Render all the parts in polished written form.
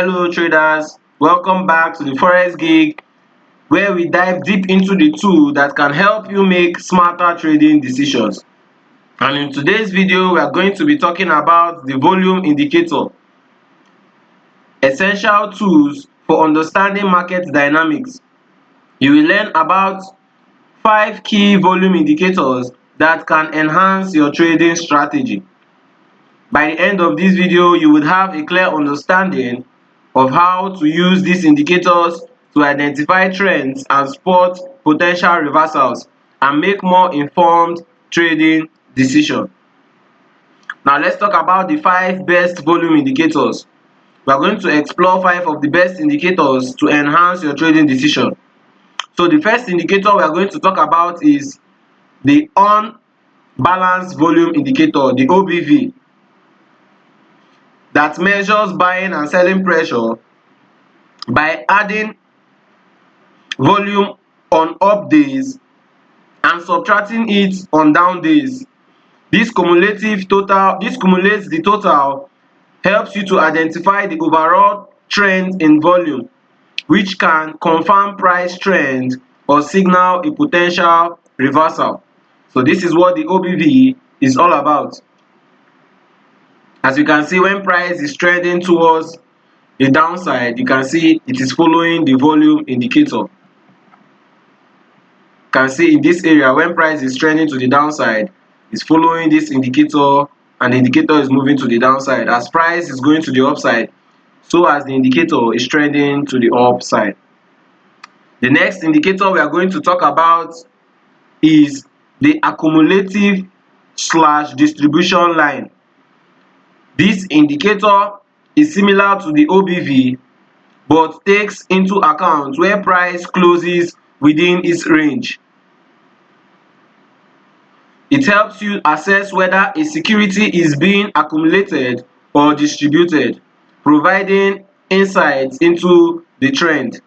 Hello traders, welcome back to the Forex gig where we dive deep into the tool that can help you make smarter trading decisions. And in today's video, we are going to be talking about the volume indicator, essential tools for understanding market dynamics. You will learn about 5 key volume indicators that can enhance your trading strategy. By the end of this video, you would have a clear understanding of how to use these indicators to identify trends and spot potential reversals and make more informed trading decisions. Now let's talk about the 5 best volume indicators. We are going to explore 5 of the best indicators to enhance your trading decision. So the first indicator we are going to talk about is the unbalanced volume indicator, the OBV, that measures buying and selling pressure by adding volume on up days and subtracting it on down days. This cumulates the total, helps you to identify the overall trend in volume, which can confirm price trend or signal a potential reversal. So this is what the OBV is all about. As you can see, when price is trending towards the downside, you can see it is following the volume indicator. You can see in this area, when price is trending to the downside, it's following this indicator and the indicator is moving to the downside. As price is going to the upside, so as the indicator is trending to the upside. The next indicator we are going to talk about is the accumulative / distribution line. This indicator is similar to the OBV but takes into account where price closes within its range. It helps you assess whether a security is being accumulated or distributed, providing insights into the trend.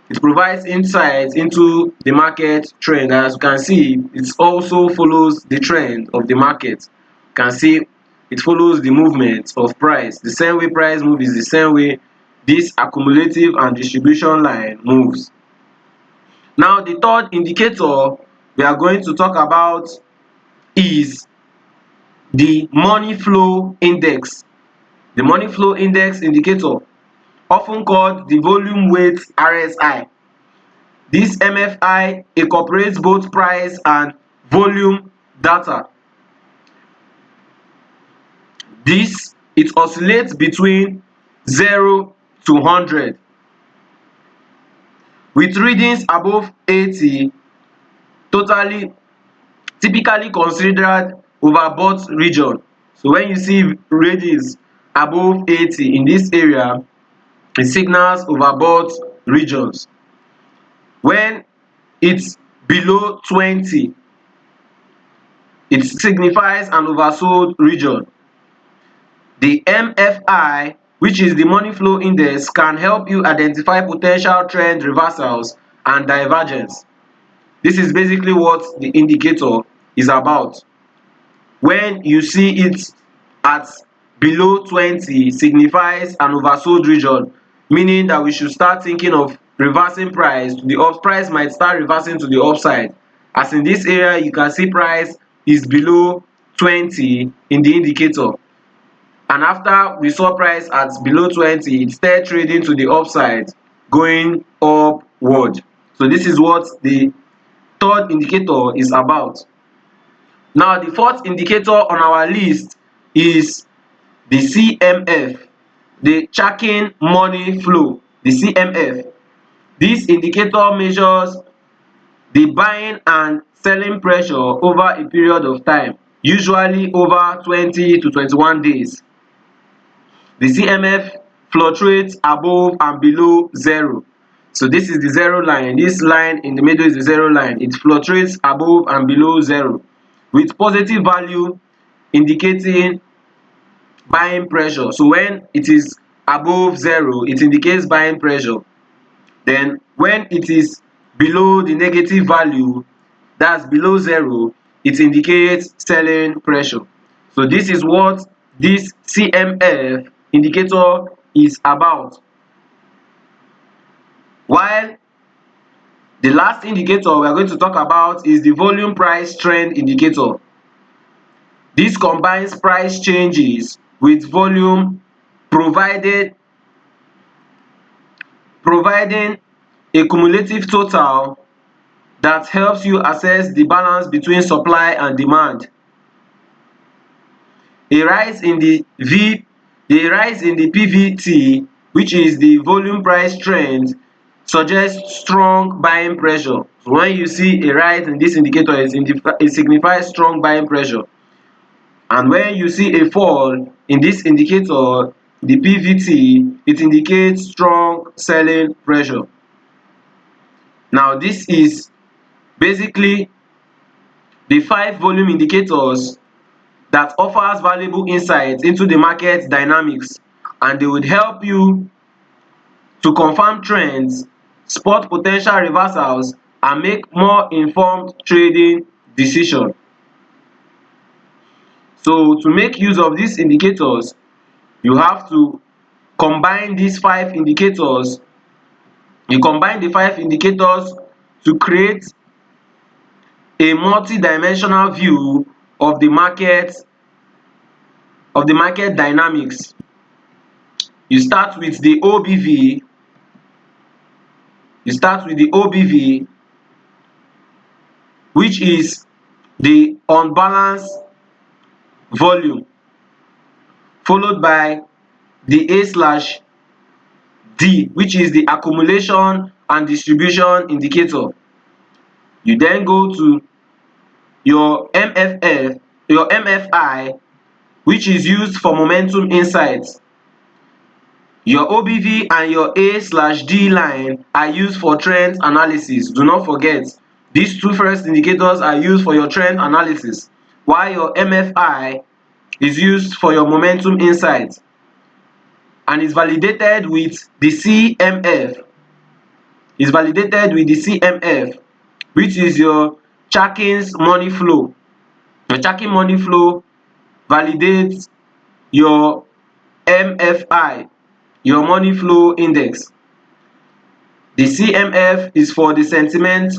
It provides insights into the market trend. As you can see, it also follows the trend of the market. You can see it follows the movement of price. The same way price moves is the same way this accumulative and distribution line moves. Now the third indicator we are going to talk about is the money flow index. The money flow index indicator, often called the volume weight RSI. This MFI incorporates both price and volume data. It oscillates between 0 to 100, with readings above 80 typically considered overbought region. So when you see readings above 80 in this area, it signals overbought regions. When it's below 20, it signifies an oversold region. The MFI, which is the money flow index, can help you identify potential trend reversals and divergence. This is basically what the indicator is about. When you see it at below 20, signifies an oversold region, meaning that we should start thinking of reversing price. Price might start reversing to the upside. As in this area, you can see price is below 20 in the indicator. And after we saw price at below 20, it started trading to the upside, going upward. So this is what the third indicator is about. Now the fourth indicator on our list is the CMF, the Chaikin Money Flow, the CMF. This indicator measures the buying and selling pressure over a period of time, usually over 20 to 21 days. The CMF fluctuates above and below 0. So this is the 0 line. This line in the middle is the 0 line. It fluctuates above and below 0, with positive value indicating buying pressure. So when it is above 0, it indicates buying pressure. Then when it is below the negative value, that's below 0, it indicates selling pressure. So this is what this CMF indicator is about. While the last indicator we are going to talk about is the volume price trend indicator. This combines price changes with volume, providing a cumulative total that helps you assess the balance between supply and demand. A rise in the PVT, which is the volume price trend, suggests strong buying pressure. So when you see a rise in this indicator, it signifies strong buying pressure. And when you see a fall in this indicator, the PVT, it indicates strong selling pressure. Now this is basically the 5 volume indicators that offers valuable insights into the market dynamics, and they would help you to confirm trends, spot potential reversals, and make more informed trading decisions. So to make use of these indicators, you have to combine these 5 indicators. You combine the 5 indicators to create a multi-dimensional view of the market dynamics. You start with the OBV. Which is the unbalanced volume, followed by the A/D, which is the accumulation and distribution indicator. You then go to your MFI, which is used for momentum insights. Your OBV and your A/D line are used for trend analysis. Do not forget, these 2 first indicators are used for your trend analysis, while your MFI is used for your momentum insights and is validated with the CMF. Which is your Chaikin Money Flow. Your Chaikin Money Flow validates your MFI, your money flow index. The CMF is for the sentiment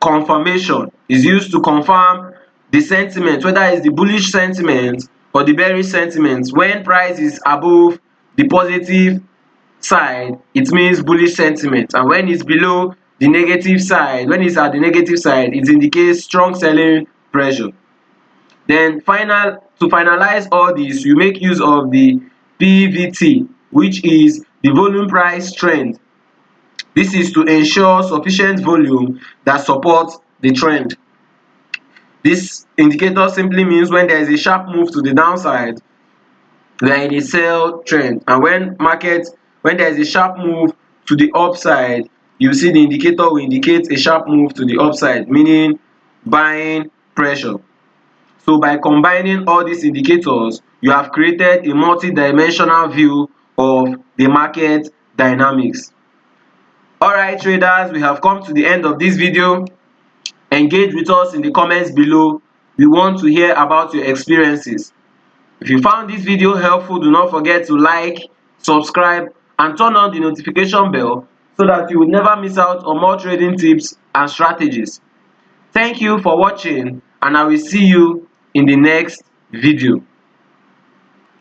confirmation. Is used to confirm the sentiment, whether it's the bullish sentiment or the bearish sentiment. When price is above the positive side, it means bullish sentiment, and when it's below the negative side, when it's at the negative side, it indicates strong selling pressure. Then to finalize all this, you make use of the PVT, which is the volume price trend. This is to ensure sufficient volume that supports the trend. This indicator simply means when there is a sharp move to the downside, we are in a sell trend, and when there is a sharp move to the upside, you see the indicator will indicate a sharp move to the upside, meaning buying pressure. So by combining all these indicators, you have created a multi-dimensional view of the market dynamics. Alright traders, we have come to the end of this video. Engage with us in the comments below. We want to hear about your experiences. If you found this video helpful, do not forget to like, subscribe, and turn on the notification bell so that you will never miss out on more trading tips and strategies. Thank you for watching, and I will see you in the next video.